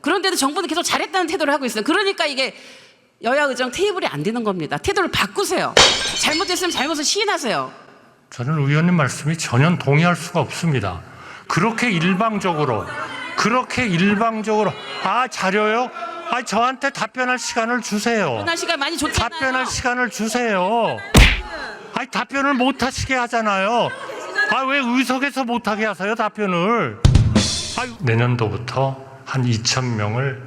그런데도 정부는 계속 잘했다는 태도를 하고 있어요. 그러니까 이게 여야 의정 테이블이 안 되는 겁니다. 태도를 바꾸세요. 잘못했으면 잘못을 시인하세요. 저는 의원님 말씀이 전혀 동의할 수가 없습니다. 그렇게 일방적으로 아 자료요? 아 저한테 답변할 시간을 주세요. 답변할 시간 많이 줬잖아요. 답변할 시간을 주세요. 아니 답변을 못 하시게 하잖아요. 아 왜 의석에서 못 하게 하세요 답변을? 내년도부터 한 2,000명을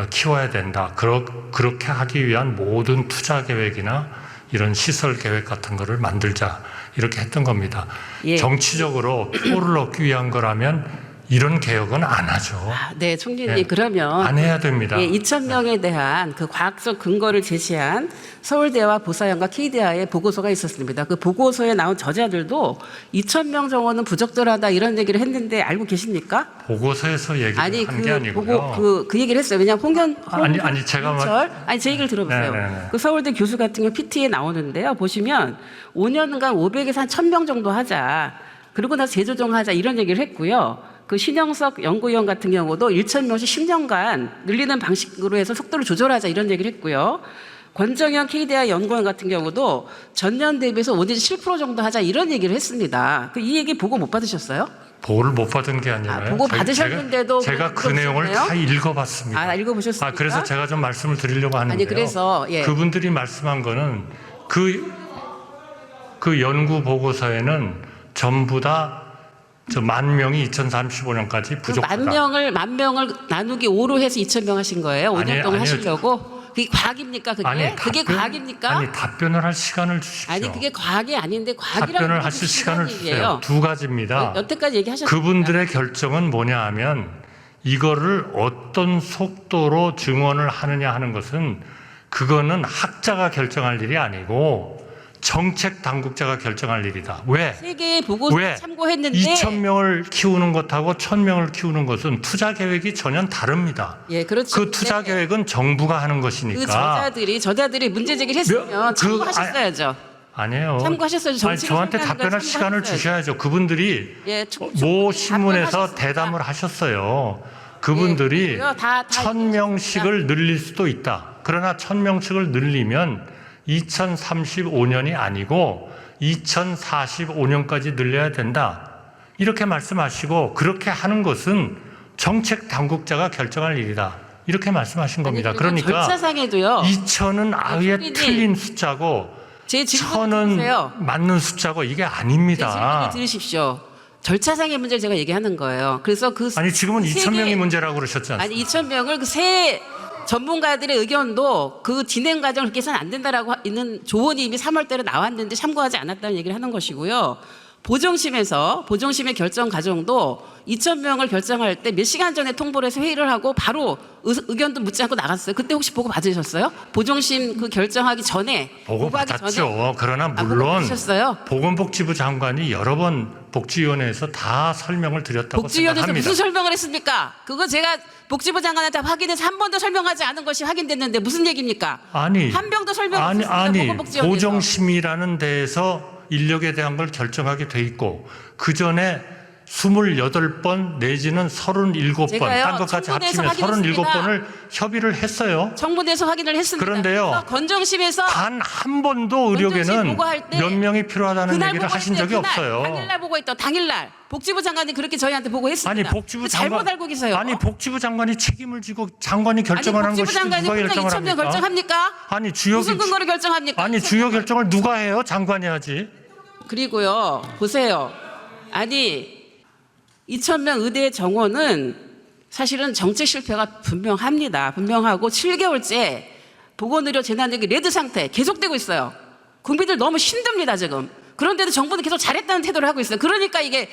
키워야 된다. 그렇게 하기 위한 모든 투자 계획이나 이런 시설 계획 같은 거를 만들자. 이렇게 했던 겁니다. 예. 정치적으로 표를 얻기 위한 거라면 이런 개혁은 안 하죠. 네, 총리님 예. 그러면 안 해야 됩니다. 예, 2,000명에 대한 그 과학적 근거를 제시한 서울대와 보사연과 KDI의 보고서가 있었습니다. 그 보고서에 나온 저자들도 2,000명 정원은 부적절하다 이런 얘기를 했는데 알고 계십니까? 보고서에서 얘기를 한 게 아니고요. 그 얘기를 했어요. 왜냐하면 제 얘기를 들어보세요. 네네네. 그 서울대 교수 같은 경우 PT에 나오는데요. 보시면 5년간 500에서 한 1,000명 정도 하자. 그러고 나서 재조정하자 이런 얘기를 했고요. 그 신영석 연구위원 같은 경우도 1,000명씩 10년간 늘리는 방식으로 해서 속도를 조절하자 이런 얘기를 했고요. 권정현 KDI 연구원 같은 경우도 전년 대비해서 5 내지 7% 정도 하자 이런 얘기를 했습니다. 이 얘기 보고 못 받으셨어요? 보고를 못 받은 게 아니라요. 보고 받으셨는데도 제가 그 내용을 다 읽어봤습니다. 읽어보셨습니까? 그래서 제가 좀 말씀을 드리려고 하는데요. 아니 그래서 예. 그분들이 말씀한 거는 그 연구 보고서에는 전부 다 저 10,000명이 2035년까지 부족하다. 10,000명을 나누기 5로 해서 2,000명 하신 거예요? 5년 동안 하시려고? 그게 과학입니까? 그게 과학입니까? 아니 답변을 할 시간을 주십시오. 아니 그게 과학이 아닌데 과학이라는 답변을 하실 시간을 주세요. 두 가지입니다. 여태까지 얘기하셨습니다. 그분들의 결정은 뭐냐 하면 이거를 어떤 속도로 증원을 하느냐 하는 것은 그거는 학자가 결정할 일이 아니고 정책 당국자가 결정할 일이다. 왜? 세계의 보고서 참고했는데 2,000명을 키우는 것하고 1,000명을 키우는 것은 투자 계획이 전혀 다릅니다. 예, 그렇죠. 그 투자 계획은 정부가 하는 것이니까. 그 저자들이 문제 제기를 했으면 참고하셨어야죠. 아니에요. 참고하셨어요. 아니, 저한테 답변할 시간을 주셔야죠. 그분들이 모 신문에서 대담을 하셨어요. 그분들이 1,000명씩을 늘릴 수도 있다. 그러나 1,000명씩을 늘리면 2035년이 아니고 2045년까지 늘려야 된다. 이렇게 말씀하시고 그렇게 하는 것은 정책 당국자가 결정할 일이다. 이렇게 말씀하신 겁니다. 그러니까 절차상에도요. 2,000은 아예 틀린 숫자고 1,000은 맞는 숫자고 이게 아닙니다. 제 질문을 들으십시오. 절차상의 문제를 제가 얘기하는 거예요. 그래서 아니 지금은 2,000명이 문제라고 그러셨지 않습니까? 아니 2,000명을 그 세 전문가들의 의견도 그 진행 과정을 그렇게 해서는 안 된다라고 있는 조언이 이미 3월 달에 나왔는데 참고하지 않았다는 얘기를 하는 것이고요. 보정심의 결정 과정도 2,000명을 결정할 때 몇 시간 전에 통보를 해서 회의를 하고 바로 의견도 묻지 않고 나갔어요. 그때 혹시 보고 받으셨어요? 보정심 그 결정하기 전에 보고 받았죠. 그러나 물론 보건복지부 장관이 여러 번 복지위원회에서 다 설명을 드렸다고 복지위원회에서 생각합니다. 무슨 설명을 했습니까? 그거 제가 복지부 장관한테 확인해서 한 번도 설명하지 않은 것이 확인됐는데 무슨 얘기입니까? 아니 한 병도 설명했습니다. 보정심이라는 데에서 인력에 대한 걸 결정하게 돼 있고 그 전에 28번 내지는 37번 딴 것까지 합치면 37번을 협의를 했어요. 청문회에서 확인을 했습니다. 그런데요. 건정심에서 단 한 번도 의료계는 몇 명이 필요하다는 얘기를 하신 적이 없어요. 당일날 보고했던 당일날 복지부 장관이 그렇게 저희한테 보고했습니다. 아니 복지부 장관 잘못 알고 계세요. 아니 복지부 장관이 책임을 지고 장관이 결정을 한 것이지 누가 결정을 2,000명 결정합니까? 아니 주요 무슨 근거로 결정합니까? 아니 주요 결정을 누가 해요? 장관이 하지. 그리고요 보세요. 아니 2,000명 의대 정원은 사실은 정책 실패가 분명하고 7개월째 보건의료 재난위기 레드 상태 계속되고 있어요. 국민들 너무 힘듭니다 지금. 그런데도 정부는 계속 잘했다는 태도를 하고 있어요. 그러니까 이게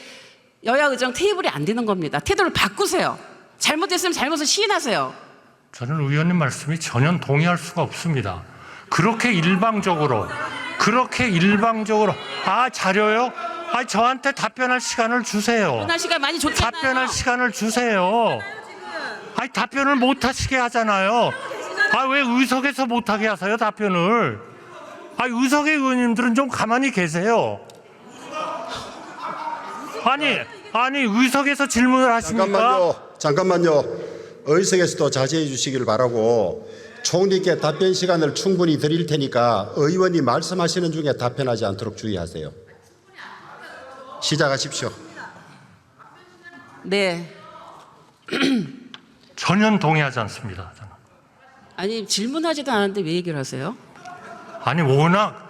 여야 의정 테이블이 안 되는 겁니다. 태도를 바꾸세요. 잘못했으면 잘못을 시인하세요. 저는 의원님 말씀이 전혀 동의할 수가 없습니다. 그렇게 일방적으로 아 자료요? 아 저한테 답변할 시간을 주세요. 답변할 시간 많이 줬잖아요. 답변할 시간을 주세요. 아니 답변을 못 하시게 하잖아요. 아 왜 의석에서 못 하게 하세요 답변을? 아 의석의 의원님들은 좀 가만히 계세요. 아니 의석에서 질문을 하십니까? 잠깐만요. 의석에서도 자제해 주시기를 바라고 총리께 답변 시간을 충분히 드릴 테니까 의원이 말씀하시는 중에 답변하지 않도록 주의하세요. 시작하십시오. 네. 전혀 동의하지 않습니다. 저는. 아니 질문하지도 않았는데 왜 얘기를 하세요? 아니 워낙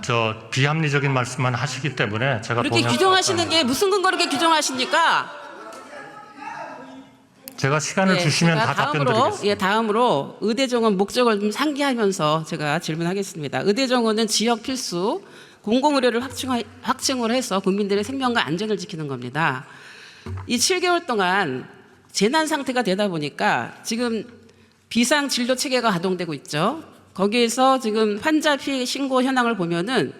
저 비합리적인 말씀만 하시기 때문에 제가 그렇게 동의할 규정하시는 수 없다는 게 무슨 근거로 그렇게 규정하십니까? 제가 시간을 네, 주시면 제가 다 답변 드리겠습니다. 다음으로 의대 정원 목적을 좀 상기하면서 제가 질문하겠습니다. 의대 정원은 지역 필수 공공의료를 확충을 해서 국민들의 생명과 안전을 지키는 겁니다. 이 7개월 동안 재난 상태가 되다 보니까 지금 비상 진료 체계가 가동되고 있죠. 거기에서 지금 환자 피해 신고 현황을 보면은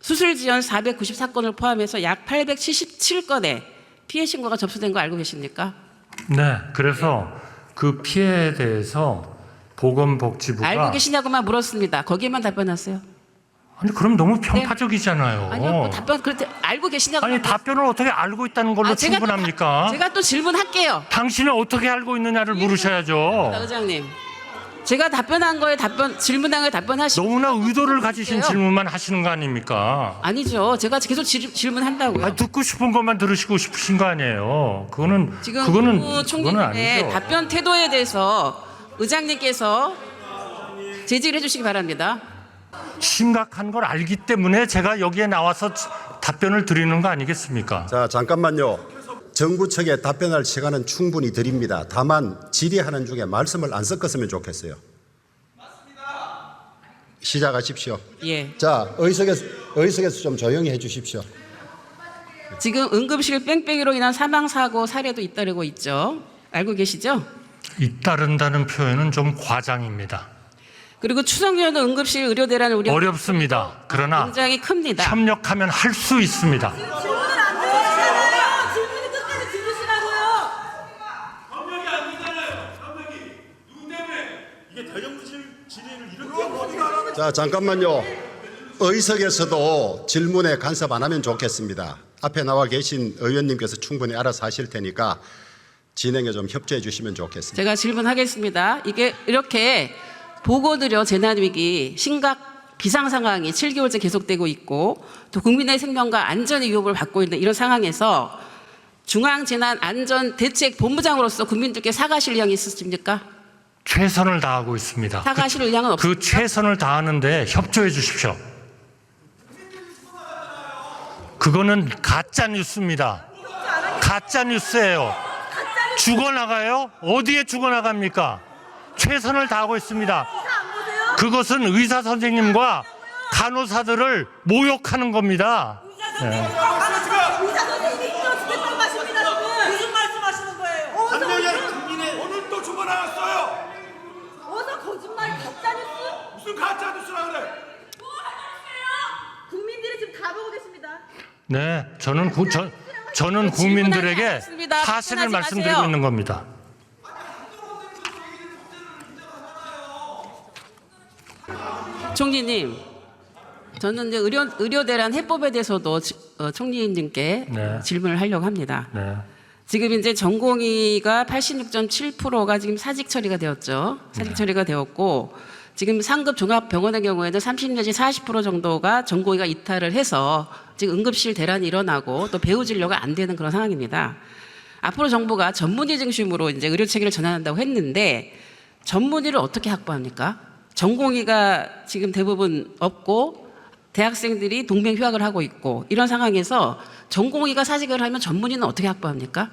수술 지연 494건을 포함해서 약 877건의 피해 신고가 접수된 거 알고 계십니까? 네, 그래서 그 피해에 대해서 보건복지부가 알고 계시냐고만 물었습니다. 거기에만 답변하세요. 아니 그럼 너무 편파적이잖아요. 아니요, 뭐 답변 그렇게 알고 계시냐고. 아니 답변을 어떻게 알고 있다는 걸로 충분합니까? 제가 또 질문할게요. 당신은 어떻게 알고 있느냐를 물으셔야죠. 의장님, 제가 답변한 거에 질문한 거에 답변하시고. 너무나 의도를 가지신 질문만 하시는 거 아닙니까? 아니죠. 제가 계속 질문한다고요. 아니, 듣고 싶은 것만 들으시고 싶으신 거 아니에요. 그거는 지금 그거는 총리님의 아니죠. 답변 태도에 대해서 의장님께서 제지를 해주시기 바랍니다. 심각한 걸 알기 때문에 제가 여기에 나와서 답변을 드리는 거 아니겠습니까? 자, 잠깐만요. 정부 측에 답변할 시간은 충분히 드립니다. 다만 질의하는 중에 말씀을 안 섞었으면 좋겠어요. 시작하십시오. 예. 자, 의석에서 좀 조용히 해 주십시오. 지금 응급실 뺑뺑이로 인한 사망 사고 사례도 잇따르고 있죠. 알고 계시죠? 잇따른다는 표현은 좀 과장입니다. 그리고 추석 연휴 응급실 의료대란 우려 어렵습니다. 그러나 굉장히 큽니다. 협력하면 할 수 있습니다. 질문이 끝까지 들으시라고요. 협력이 안 되잖아요. 협력이 누구 때문에 이게 대정부질 질의를 이렇게 자, 잠깐만요. 의석에서도 질문에 간섭 안 하면 좋겠습니다. 앞에 나와 계신 의원님께서 충분히 알아서 하실 테니까 진행에 좀 협조해 주시면 좋겠습니다. 제가 질문하겠습니다. 이게 이렇게 보고드려 재난위기 심각 비상상황이 7개월째 계속되고 있고 또 국민의 생명과 안전의 위협을 받고 있는 이런 상황에서 중앙재난안전대책본부장으로서 국민들께 사과하실 의향이 있으십니까? 최선을 다하고 있습니다. 사과하실 의향은 없습니까? 그 최선을 다하는데 협조해 주십시오. 그거는 가짜 뉴스입니다. 가짜 뉴스예요. 죽어나가요? 어디에 죽어나갑니까? 최선을 다하고 있습니다. 그것은 의사 선생님과 간호사들을 모욕하는 겁니다. 네. 의사 선생님이 힘들어죽겠다는 말씀입니다. 지금 무슨 말씀하시는 거예요? 국민의 오늘 또 죽어나갔어요. 어서 거짓말 가짜 뉴스? 무슨 가짜 뉴스라 그래? 국민들이 지금 다 보고 계십니다. 네, 저는 국민들에게 사실을 말씀드리고 있는 겁니다. 총리님, 저는 이제 의료대란 해법에 대해서도 총리님께 네. 질문을 하려고 합니다. 네. 지금 이제 전공의가 86.7%가 지금 사직 처리가 되었죠. 사직 처리가 되었고 지금 상급 종합병원의 경우에는 30 내지 40% 정도가 전공의가 이탈을 해서 지금 응급실 대란이 일어나고 또 배후 진료가 안 되는 그런 상황입니다. 앞으로 정부가 전문의 중심으로 이제 의료 체계를 전환한다고 했는데 전문의를 어떻게 확보합니까? 전공의가 지금 대부분 없고 대학생들이 동맹 휴학을 하고 있고 이런 상황에서 전공의가 사직을 하면 전문의는 어떻게 확보합니까?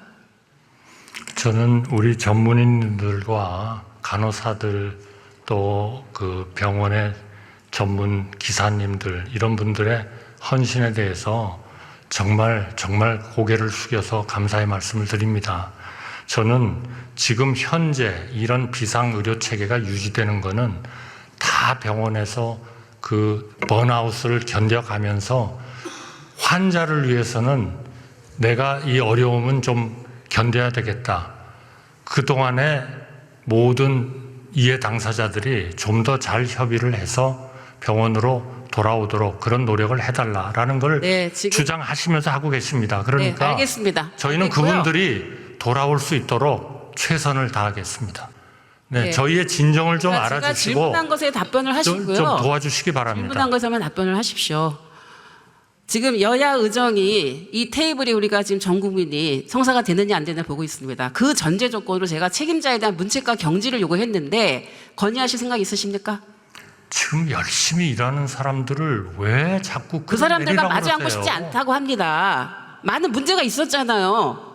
저는 우리 전문인들과 간호사들 또 그 병원의 전문 기사님들 이런 분들의 헌신에 대해서 정말 고개를 숙여서 감사의 말씀을 드립니다. 저는 지금 현재 이런 비상의료 체계가 유지되는 것은 다 병원에서 그 번아웃을 견뎌가면서 환자를 위해서는 내가 이 어려움은 좀 견뎌야 되겠다. 그동안에 모든 이해 당사자들이 좀 더 잘 협의를 해서 병원으로 돌아오도록 그런 노력을 해달라라는 걸 네, 지금 주장하시면서 하고 계십니다. 네, 그러니까 알겠습니다. 저희는 알겠고요. 그분들이 돌아올 수 있도록 최선을 다하겠습니다. 네, 네. 저희의 진정을 좀 제가 알아주시고 질문한 것에 답변을 하시고요. 좀 도와주시기 바랍니다. 질문한 것에만 답변을 하십시오. 지금 여야 의정이 이 테이블이 우리가 지금 전 국민이 성사가 되느냐 안 되느냐 보고 있습니다. 그 전제 조건으로 제가 책임자에 대한 문책과 경지를 요구했는데 건의하실 생각 있으십니까? 지금 열심히 일하는 사람들을 왜 자꾸 그 사람들과 끌어내리라고 마주 앉고 그러세요? 싶지 않다고 합니다. 많은 문제가 있었잖아요.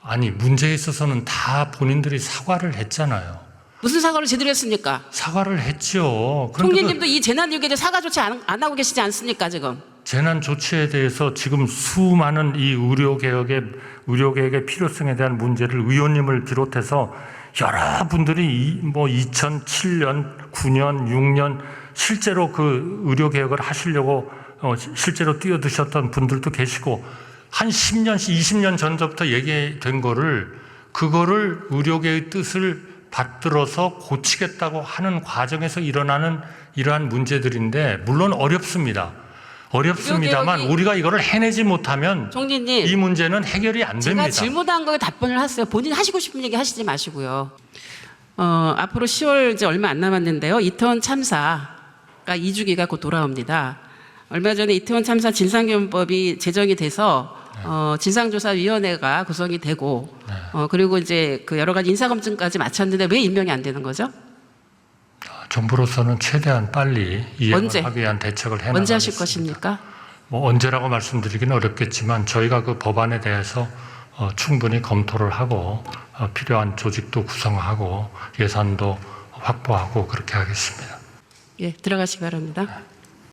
아니, 문제에 있어서는 다 본인들이 사과를 했잖아요. 무슨 사과를 제대로 했습니까? 사과를 했죠. 그런데 총리님도 이 재난위기에 대해 사과 조치 안 하고 계시지 않습니까 지금? 재난 조치에 대해서 지금 수많은 이 의료개혁의 필요성에 대한 문제를 의원님을 비롯해서 여러분들이 2007년, 9년, 6년 실제로 그 의료개혁을 하시려고 실제로 뛰어드셨던 분들도 계시고 한 10년, 20년 전부터 얘기된 그거를 의료계의 뜻을 받들어서 고치겠다고 하는 과정에서 일어나는 이러한 문제들인데 물론 어렵습니다만 의료개혁이- 우리가 이거를 해내지 못하면 총리님, 이 문제는 해결이 안 제가 됩니다. 질문한 거에 답변을 하세요. 본인 하시고 싶은 얘기 하시지 마시고요. 앞으로 10월 이제 얼마 안 남았는데요. 이태원 참사가 2주기가 곧 돌아옵니다. 얼마 전에 이태원 참사 진상규명법이 제정이 돼서 진상조사위원회가 구성이 되고 그리고 이제 그 여러 가지 인사검증까지 마쳤는데 왜 임명이 안 되는 거죠? 정부로서는 최대한 빨리 이행을 언제? 하기 위한 대책을 해나가겠습니다. 언제 하실 것입니까? 언제라고 말씀드리기는 어렵겠지만 저희가 그 법안에 대해서 충분히 검토를 하고 필요한 조직도 구성하고 예산도 확보하고 그렇게 하겠습니다. 예, 들어가시기 바랍니다.